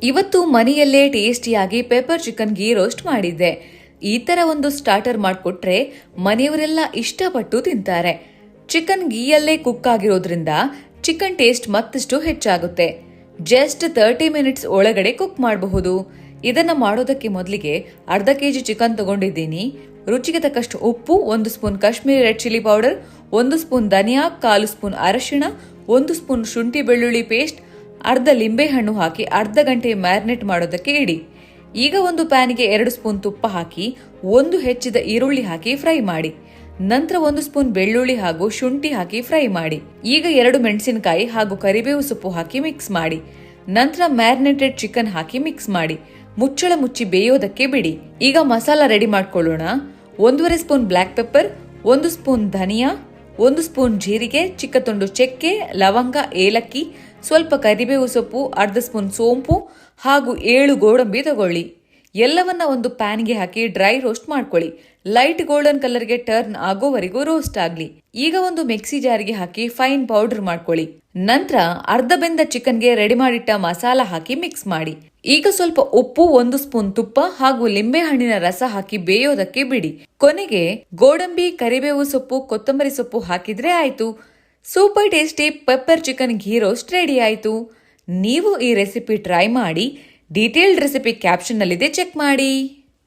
ಇವತ್ತು ಮನೆಯಲ್ಲೇ ಟೇಸ್ಟಿಯಾಗಿ ಪೆಪ್ಪರ್ ಚಿಕನ್ ಗೀ ರೋಸ್ಟ್ ಮಾಡಿದ್ದೆ. ಈ ತರ ಒಂದು ಸ್ಟಾರ್ಟರ್ ಮಾಡಿಕೊಟ್ರೆ ಮನೆಯವರೆಲ್ಲ ಇಷ್ಟಪಟ್ಟು ತಿಂತಾರೆ. ಚಿಕನ್ ಗೀಯಲ್ಲೇ ಕುಕ್ ಆಗಿರೋದ್ರಿಂದ ಚಿಕನ್ ಟೇಸ್ಟ್ ಮತ್ತಷ್ಟು ಹೆಚ್ಚಾಗುತ್ತೆ. ಜಸ್ಟ್ 30 ಮಿನಿಟ್ಸ್ ಒಳಗಡೆ ಕುಕ್ ಮಾಡಬಹುದು. ಇದನ್ನ ಮಾಡೋದಕ್ಕೆ ಮೊದಲಿಗೆ ಅರ್ಧ ಕೆಜಿ ಚಿಕನ್ ತಗೊಂಡಿದ್ದೀನಿ. ರುಚಿಗೆ ತಕ್ಕಷ್ಟು ಉಪ್ಪು, 1 spoon Kashmiri red chilli powder, 1 spoon ಧನಿಯಾ, 1/4 ಸ್ಪೂನ್ ಅರಶಿಣ, 1 ಸ್ಪೂನ್ ಶುಂಠಿ ಬೆಳ್ಳುಳ್ಳಿ ಪೇಸ್ಟ್, ಅರ್ಧ ಲಿಂಬೆ ಹಣ್ಣು ಹಾಕಿ ಅರ್ಧ ಗಂಟೆ ಮ್ಯಾರಿನೇಟ್ ಮಾಡೋದಕ್ಕೆ ಇಡಿ. ಈಗ ಒಂದು ಪ್ಯಾನ್ಗೆ 2 ಸ್ಪೂನ್ ತುಪ್ಪ ಹಾಕಿ 1 ಹೆಚ್ಚಿದ ಈರುಳ್ಳಿ ಹಾಕಿ ಫ್ರೈ ಮಾಡಿ. ನಂತರ 1 ಸ್ಪೂನ್ ಬೆಳ್ಳುಳ್ಳಿ ಹಾಗೂ ಶುಂಠಿ ಹಾಕಿ ಫ್ರೈ ಮಾಡಿ. ಈಗ 2 ಮೆಣಸಿನಕಾಯಿ ಹಾಗೂ ಕರಿಬೇವು ಸೊಪ್ಪು ಹಾಕಿ ಮಿಕ್ಸ್ ಮಾಡಿ. ನಂತರ ಮ್ಯಾರಿನೇಟೆಡ್ ಚಿಕನ್ ಹಾಕಿ ಮಿಕ್ಸ್ ಮಾಡಿ. ಮುಚ್ಚಳ ಮುಚ್ಚಿ ಬೇಯೋದಕ್ಕೆ ಬಿಡಿ. ಈಗ ಮಸಾಲ ರೆಡಿ ಮಾಡ್ಕೊಳ್ಳೋಣ. 1.5 ಸ್ಪೂನ್ ಬ್ಲಾಕ್ ಪೆಪ್ಪರ್, 1 ಸ್ಪೂನ್ ಧನಿಯಾ, 1 ಸ್ಪೂನ್ ಜೀರಿಗೆ, ಚಿಕ್ಕ ತುಂಡು ಚಕ್ಕೆ, ಲವಂಗ, ಏಲಕ್ಕಿ, ಸ್ವಲ್ಪ ಕರಿಬೇವು ಸೊಪ್ಪು, ಅರ್ಧ ಸ್ಪೂನ್ ಸೋಂಪು ಹಾಗೂ 7 ಗೋಡಂಬಿ ತಗೊಳ್ಳಿ. ಎಲ್ಲವನ್ನ ಒಂದು ಪ್ಯಾನ್ಗೆ ಹಾಕಿ ಡ್ರೈ ರೋಸ್ಟ್ ಮಾಡ್ಕೊಳ್ಳಿ. ಲೈಟ್ ಗೋಲ್ಡನ್ ಕಲರ್ಗೆ ಟರ್ನ್ ಆಗೋವರೆಗೂ ರೋಸ್ಟ್ ಆಗ್ಲಿ. ಈಗ ಒಂದು ಮಿಕ್ಸಿ ಜಾರಿಗೆ ಹಾಕಿ ಫೈನ್ ಪೌಡರ್ ಮಾಡ್ಕೊಳ್ಳಿ. ನಂತರ ಅರ್ಧ ಬೆಂದ ಚಿಕನ್ಗೆ ರೆಡಿ ಮಾಡಿಟ್ಟ ಮಸಾಲ ಹಾಕಿ ಮಿಕ್ಸ್ ಮಾಡಿ. ಈಗ ಸ್ವಲ್ಪ ಉಪ್ಪು, 1 ಸ್ಪೂನ್ ತುಪ್ಪ ಹಾಗೂ ಲಿಂಬೆ ಹಣ್ಣಿನ ರಸ ಹಾಕಿ ಬೇಯೋದಕ್ಕೆ ಬಿಡಿ. ಕೊನೆಗೆ ಗೋಡಂಬಿ, ಕರಿಬೇವು ಸೊಪ್ಪು, ಕೊತ್ತಂಬರಿ ಸೊಪ್ಪು ಹಾಕಿದ್ರೆ ಆಯ್ತು. ಸೂಪರ್ ಟೇಸ್ಟಿ ಪೆಪ್ಪರ್ ಚಿಕನ್ ಘೀ ರೋಸ್ಟ್ ರೆಡಿ ಆಯ್ತು. ನೀವು ಈ ರೆಸಿಪಿ ಟ್ರೈ ಮಾಡಿ. ಡೀಟೇಲ್ಡ್ ರೆಸಿಪಿ ಕ್ಯಾಪ್ಷನ್ ನಲ್ಲಿದೆ, ಚೆಕ್ ಮಾಡಿ.